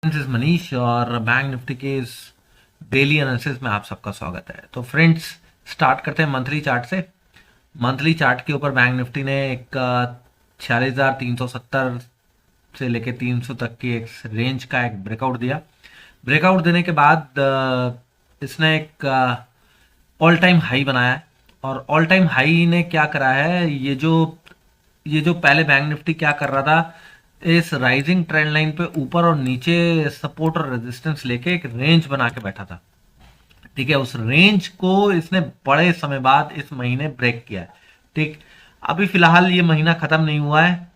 This is Manish और bank Nifty के इस डेली एनालिसिस में आप सबका स्वागत है। तो फ्रेंड्स, स्टार्ट करते हैं मंथली चार्ट से। मंथली चार्ट के ऊपर बैंक निफ्टी ने एक 46,370 से लेके 300 तक की एक रेंज का एक ब्रेकआउट दिया। ब्रेकआउट देने के बाद इसने एक ऑल टाइम हाई बनाया है। और ऑल टाइम हाई ने क्या करा है, ये जो पहले बैंक निफ्टी क्या कर रहा था, इस राइजिंग ट्रेंड लाइन पे ऊपर और नीचे सपोर्ट और रेजिस्टेंस लेके एक रेंज बना के बैठा था। ठीक है, उस रेंज को इसने बड़े समय बाद इस महीने ब्रेक किया है। ठीक, अभी फिलहाल ये महीना खत्म नहीं हुआ है।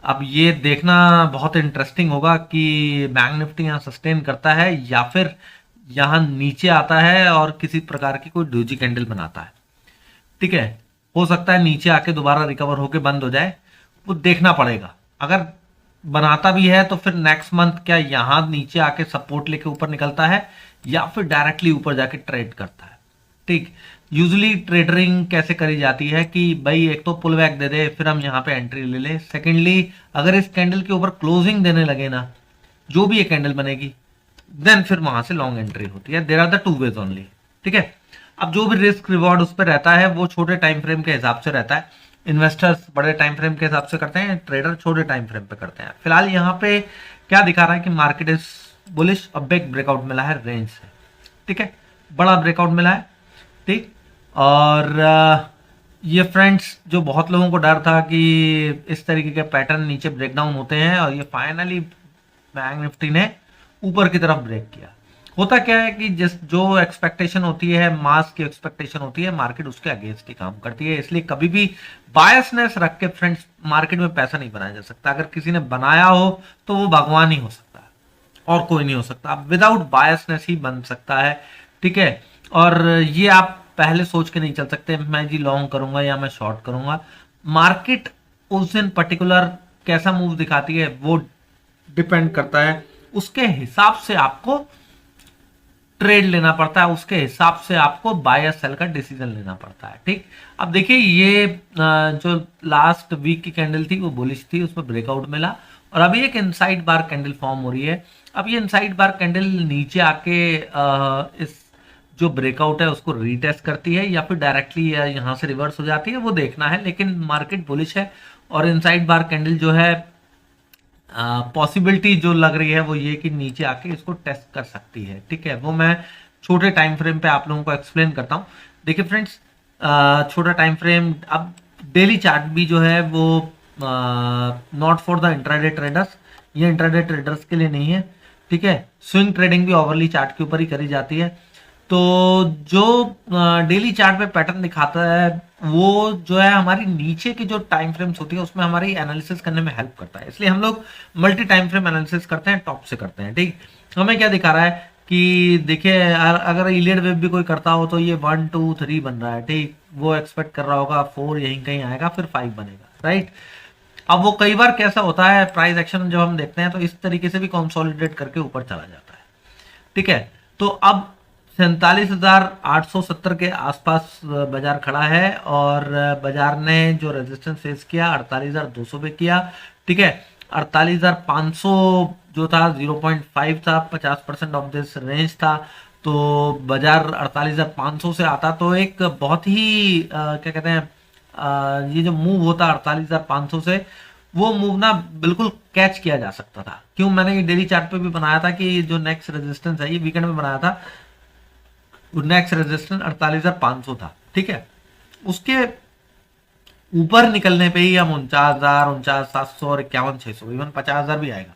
अब ये देखना बहुत इंटरेस्टिंग होगा कि बैंक निफ्टी यहाँ सस्टेन करता है या फिर यहाँ नीचे आता है और किसी प्रकार की कोई डोजी कैंडल बनाता है। ठीक है, हो सकता है नीचे आके दोबारा रिकवर होके बंद हो जाए, वो देखना पड़ेगा। अगर बनाता भी है तो फिर नेक्स्ट मंथ क्या यहां नीचे आके सपोर्ट लेके ऊपर निकलता है या फिर डायरेक्टली ऊपर जाके ट्रेड करता है। ठीक, यूजुअली ट्रेडरिंग कैसे करी जाती है कि भाई एक तो पुल बैक दे दे, फिर हम यहाँ पे एंट्री ले ले। सेकेंडली, अगर इस कैंडल के ऊपर क्लोजिंग देने लगे ना, जो भी ये कैंडल बनेगी, देन फिर वहां से लॉन्ग एंट्री होती है। There are the two ways only. ठीक है, अब जो भी रिस्क रिवॉर्ड उस पर रहता है वो छोटे टाइम फ्रेम के हिसाब से रहता है। इन्वेस्टर्स बड़े टाइम फ्रेम के हिसाब से करते हैं, ट्रेडर छोटे टाइम फ्रेम पे करते हैं। फिलहाल यहाँ पे क्या दिखा रहा है कि मार्केट इज बुलिश। अब एक ब्रेकआउट मिला है रेंज से। ठीक है, बड़ा ब्रेकआउट मिला है। ठीक, और ये फ्रेंड्स, जो बहुत लोगों को डर था कि इस तरीके के पैटर्न नीचे ब्रेकडाउन होते हैं, और ये फाइनली बैंक निफ्टी ने ऊपर की तरफ ब्रेक किया। होता क्या है कि जिस जो एक्सपेक्टेशन होती है, मास की एक्सपेक्टेशन होती है, मार्केट उसके अगेंस्ट ही काम करती है। इसलिए कभी भी बायसनेस रख के फ्रेंड्स मार्केट में पैसा नहीं बनाया जा सकता। अगर किसी ने बनाया हो तो वो भगवान ही हो सकता है और कोई नहीं हो सकता। विदाउट बायसनेस ही बन सकता है। ठीक है, और ये आप पहले सोच के नहीं चल सकते मैं जी लॉन्ग करूंगा या मैं शॉर्ट करूंगा। मार्केट उस दिन पर्टिकुलर कैसा मूव दिखाती है वो डिपेंड करता है। उसके हिसाब से आपको ट्रेड लेना पड़ता है, उसके हिसाब से आपको बाय या सेल का डिसीजन लेना पड़ता है। ठीक, अब देखिए ये जो लास्ट वीक की कैंडल थी वो बुलिश थी, उसमें ब्रेकआउट मिला और अभी एक इनसाइड बार कैंडल फॉर्म हो रही है। अब ये इनसाइड बार कैंडल नीचे आके इस जो ब्रेकआउट है उसको रीटेस्ट करती है या फिर डायरेक्टली यहाँ से रिवर्स हो जाती है, वो देखना है। लेकिन मार्केट बुलिश है और इनसाइड बार कैंडल जो है, पॉसिबिलिटी जो लग रही है वो ये कि नीचे आके इसको टेस्ट कर सकती है। ठीक है, वो मैं छोटे टाइम फ्रेम पे आप लोगों को एक्सप्लेन करता हूँ। देखिए फ्रेंड्स, छोटा टाइम फ्रेम, अब डेली चार्ट भी जो है वो not for the intraday traders, ये इंट्राडे ट्रेडर्स के लिए नहीं है। ठीक है, स्विंग ट्रेडिंग भी ओवरली चार्ट के ऊपर ही करी जाती है। तो जो डेली चार्ट पे पैटर्न दिखाता है वो जो है हमारी नीचे की जो टाइम फ्रेम्स होती है उसमें हमारी एनालिसिस करने में हेल्प करता है। इसलिए हम लोग मल्टी टाइम फ्रेम एनालिसिस करते हैं, टॉप से करते हैं। ठीक, हमें क्या दिखा रहा है कि देखिए अगर इलियड वेव भी कोई करता हो तो ये 1 2 3 बन रहा है। ठीक, वो एक्सपेक्ट कर रहा होगा 4 यहीं कहीं आएगा, फिर 5 बनेगा। राइट, अब वो कई बार कैसा होता है, प्राइस एक्शन जब हम देखते हैं तो इस तरीके से भी कंसोलिडेट करके ऊपर चला जाता है। ठीक है, तो अब 47,870 के आसपास बाजार खड़ा है और बाजार ने जो रेजिस्टेंस फेस किया 48,200 पे किया। ठीक है, 48,500 जो था 0.5 था, 50% ऑफ दिस रेंज था। तो बाजार 48,500 से आता तो एक बहुत ही क्या कहते हैं, ये जो मूव होता 48,500 से, वो मूव ना बिल्कुल कैच किया जा सकता था। क्यों, मैंने ये डेली चार्ट पे भी बनाया था कि जो नेक्स्ट रेजिस्टेंस है, ये वीकेंड में बनाया था, नेक्स्ट रेजिस्टेंस 48,500 था। ठीक है, उसके ऊपर निकलने पे ही हम 49,000, 49,700 और 51,600, इवन 50,000 भी आएगा।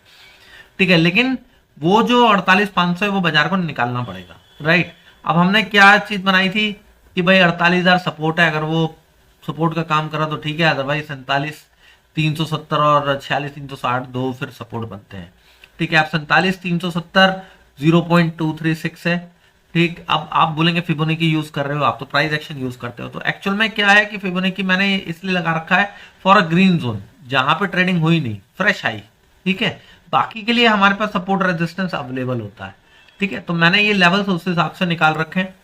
ठीक है, लेकिन वो जो 48,500 है वो बाजार को निकालना पड़ेगा। राइट, अब हमने क्या चीज बनाई थी कि भाई 48,000 सपोर्ट है, अगर वो सपोर्ट का काम करा तो ठीक है, अदरवाइज 47,370 और 46,360 दो फिर सपोर्ट बनते हैं। ठीक है, अब 47,370 0.236 है। ठीक, अब आप बोलेंगे फिबोनाची यूज कर रहे हो आप, तो प्राइस एक्शन यूज करते हो। तो एक्चुअल में क्या है कि फिबोनाची मैंने इसलिए लगा रखा है फॉर अ ग्रीन जोन, जहां पे ट्रेडिंग हुई नहीं, फ्रेश आई। ठीक है, बाकी के लिए हमारे पास सपोर्ट रेजिस्टेंस अवेलेबल होता है। ठीक है, तो मैंने ये लेवल्स उस हिसाब से निकाल रखे हैं।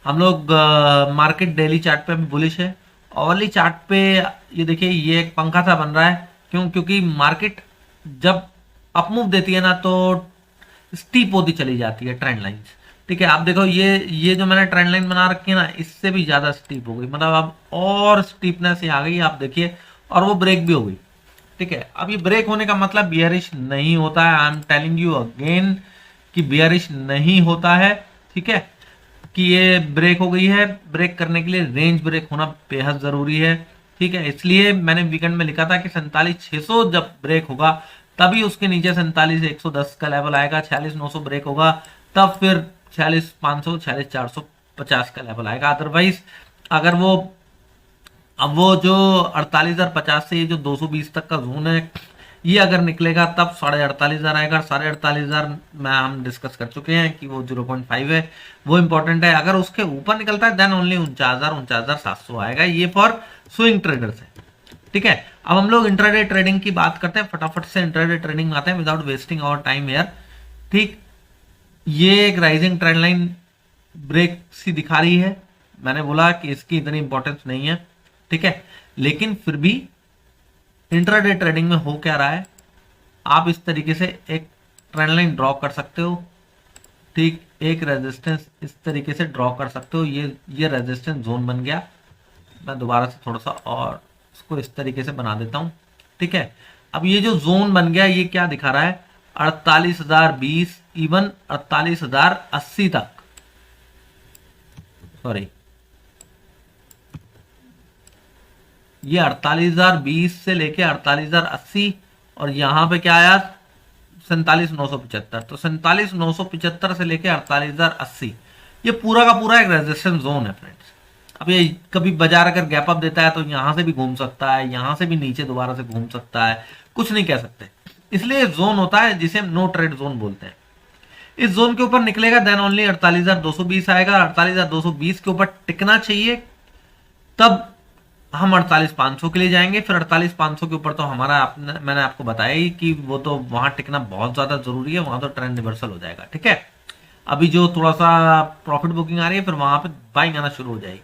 हम लोग मार्केट डेली चार्ट पे बुलिश है, आवरली चार्ट पे ये देखिए ये एक पंखा सा बन रहा है। क्यों, क्योंकि मार्केट जब अप मूव देती है ना तो स्टीप होती चली जाती है ट्रेंड लाइंस। ठीक है, आप देखो ये जो मैंने ट्रेंड लाइन बना रखी है ना, इससे भी ज्यादा स्टीप हो गई, मतलब अब और स्टीपनेस आ गई, आप देखिए, और वो ब्रेक भी हो गई। ठीक है, अब ये ब्रेक होने का मतलब बियरिश नहीं होता है, I am telling you again कि बियरिश नहीं होता है। ठीक है, कि ये ब्रेक हो गई है, ब्रेक करने के लिए रेंज ब्रेक होना बेहद जरूरी है। ठीक है, इसलिए मैंने वीकेंड में लिखा था कि 47,600 जब ब्रेक होगा तभी उसके नीचे 47,110 का लेवल आएगा, 46,900 ब्रेक होगा तब फिर 46,500 46,450 का लेवल आएगा। अदरवाइज अगर वो, अब वो जो 48,050 से ये जो 220 तक का जोन है, ये अगर निकलेगा तब 48,500 आएगा। 48,500 में हम डिस्कस कर चुके हैं कि वो 0.5 है, वो इंपॉर्टेंट है। अगर उसके ऊपर निकलता है देन ओनली 49,700 आएगा, ये फॉर स्विंग ट्रेडर्स है। ठीक है, अब हम लोग इंट्राडे ट्रेडिंग की बात करते हैं, फटाफट से इंट्राडे ट्रेडिंग में आते हैं without wasting our time here. ठीक, ये एक राइजिंग ट्रेंड लाइन ब्रेक सी दिखा रही है, मैंने बोला कि इसकी इतनी इंपॉर्टेंस नहीं है। ठीक है, लेकिन फिर भी इंट्राडे ट्रेडिंग में हो क्या रहा है, आप इस तरीके से एक ट्रेंड लाइन ड्रॉ कर सकते हो। ठीक, एक रेजिस्टेंस इस तरीके से ड्रॉ कर सकते हो, ये रेजिस्टेंस जोन बन गया। मैं दोबारा से थोड़ा सा और इसको इस तरीके से बना देता हूं। ठीक है, अब ये जो जोन बन गया ये क्या दिखा रहा है, 48,020 इवन 48,080 तक, सॉरी ये 48,020 से लेके 48,080, और यहां पे क्या आया 47,975, तो 47,975 से लेके 48,080 ये पूरा का पूरा एक रेजिस्टेंस जोन है फ्रेंड्स। अब ये कभी बाजार अगर गैप अप देता है तो यहां से भी घूम सकता है, यहां से भी नीचे दोबारा से घूम सकता है, कुछ नहीं कह सकते। इसलिए जोन होता है जिसे हम नो ट्रेड जोन बोलते हैं। इस जोन के ऊपर निकलेगा देन ओनली 48,220 आएगा, 48,220 के ऊपर टिकना चाहिए, तब हम 48,500 के लिए जाएंगे। फिर 48,500 के ऊपर तो हमारा मैंने आपको बताया ही कि वो तो वहां टिकना बहुत ज्यादा जरूरी है, वहां तो ट्रेंड रिवर्सल हो जाएगा। ठीक है, अभी जो थोड़ा सा प्रॉफिट बुकिंग आ रही है फिर वहां पे बाइंग आना शुरू हो जाएगी।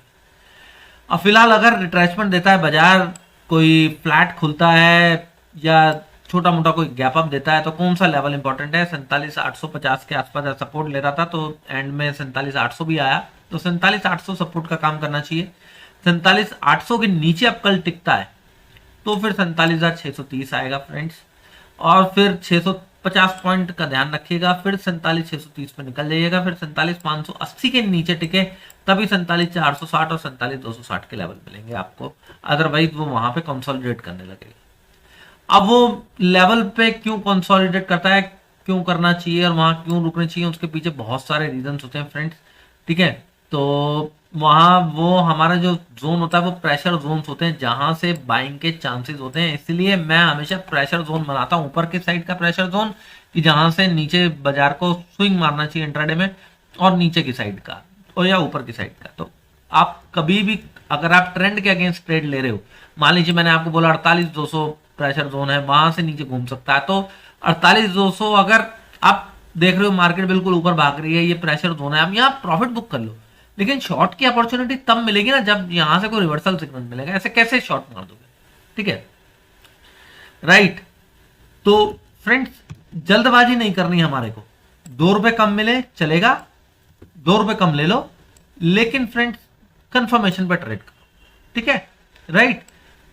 अब फिलहाल अगर रिट्रेसमेंट देता है बाजार, कोई फ्लैट खुलता है या छोटा मोटा कोई गैप अप देता है, तो कौन सा लेवल इंपॉर्टेंट है, 47,850 के आसपास सपोर्ट ले रहा था, तो एंड में 47,800 भी आया, तो 47,800 सपोर्ट का काम करना चाहिए। 47,800 के नीचे अब कल टिकता है तो फिर 47,630 आएगा फ्रेंड्स, और फिर 650 पॉइंट का ध्यान रखिएगा, फिर 47,630 पे निकल जाइएगा, फिर 47,580 के नीचे टिके तभी 47,460 और 47,260 के लेवल मिलेंगे आपको, अदरवाइज वो वहां पे कंसोलिडेट करने लगेगा। अब वो लेवल पे क्यों कंसोलिडेट करता है, क्यों करना चाहिए और वहां क्यों रुकना चाहिए, उसके पीछे बहुत सारे रीजंस होते हैं फ्रेंड्स। ठीक है, तो वहां वो हमारा जो जोन होता है वो प्रेशर जोन्स होते हैं जहां से बाइंग के चांसेस होते हैं, इसलिए मैं हमेशा प्रेशर जोन बनाता हूं, ऊपर के साइड का प्रेशर जोन कि जहां से नीचे बाजार को स्विंग मारना चाहिए इंट्राडे में, और नीचे की साइड का और या ऊपर की साइड का। तो आप कभी भी अगर आप ट्रेंड के अगेंस्ट ट्रेड ले रहे हो, मान लीजिए मैंने आपको बोला 48,200 प्रेशर जोन है, वहां से नीचे घूम सकता है, तो 48,200 अगर आप देख रहे हो मार्केट बिल्कुल ऊपर भाग रही है, ये प्रेशर जोन है, आप यहाँ प्रॉफिट बुक कर लो, लेकिन शॉर्ट की अपॉर्चुनिटी तब मिलेगी ना जब यहां से कोई रिवर्सल सिग्नल मिलेगा, ऐसे कैसे शॉर्ट मार दोगे। ठीक है, राइट। तो फ्रेंड्स जल्दबाजी नहीं करनी हमारे को, 2 रुपए कम मिले चलेगा, 2 रुपए कम ले लो, लेकिन फ्रेंड्स कंफर्मेशन पर ट्रेड करो। ठीक है, राइट।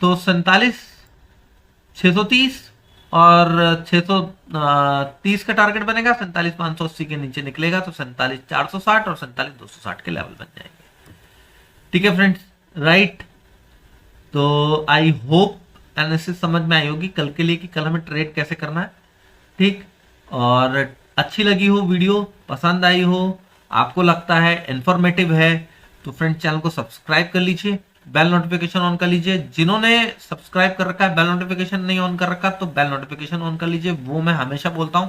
तो 47,630 और 630 का टारगेट बनेगा, 47,580 के नीचे निकलेगा तो 47,460 और 47,260 के लेवल बन जाएंगे। ठीक है फ्रेंड्स, राइट। तो आई होप एनालिसिस समझ में आई होगी कल के लिए कि कल हमें ट्रेड कैसे करना है। ठीक, और अच्छी लगी हो वीडियो, पसंद आई हो, आपको लगता है इंफॉर्मेटिव है, तो फ्रेंड्स चैनल को सब्सक्राइब कर लीजिए, बेल नोटिफिकेशन ऑन कर लीजिए। जिन्होंने सब्सक्राइब कर रखा है बेल नोटिफिकेशन नहीं ऑन कर रखा तो बेल नोटिफिकेशन ऑन कर लीजिए, वो मैं हमेशा बोलता हूं,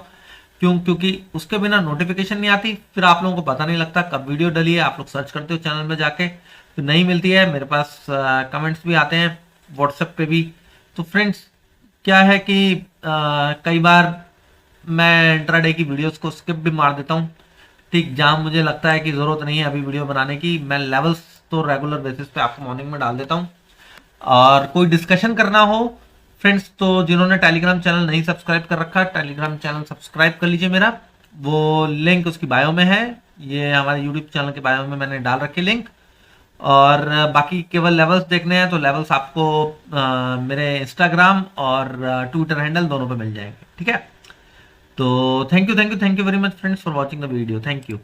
क्योंकि उसके बिना नोटिफिकेशन नहीं आती, फिर आप लोगों को पता नहीं लगता कब वीडियो डली है। आप लोग सर्च करते हो चैनल में जाके तो नहीं मिलती है, मेरे पास कमेंट्स भी आते हैं व्हाट्सएप पे भी। तो फ्रेंड्स क्या है कि कई बार मैं इंट्राडे की वीडियोस को स्किप भी मार देता हूँ। ठीक, जहां मुझे लगता है कि जरूरत नहीं है अभी वीडियो बनाने की, मैं लेवल्स तो रेगुलर बेसिस पे आपको मॉर्निंग में डाल देता हूं। और कोई डिस्कशन करना हो फ्रेंड्स, तो जिन्होंने टेलीग्राम चैनल नहीं सब्सक्राइब कर रखा, टेलीग्राम चैनल सब्सक्राइब कर लीजिए मेरा, वो लिंक उसकी बायो में है। ये हमारे यूट्यूब चैनल के बायो में मैंने डाल रखे लिंक। और बाकी केवल लेवल्स देखने हैं तो लेवल्स आपको मेरे इंस्टाग्राम और ट्विटर हैंडल दोनों पे मिल जाएंगे, ठीक है। तो thank you very much friends for watching the video. Thank you.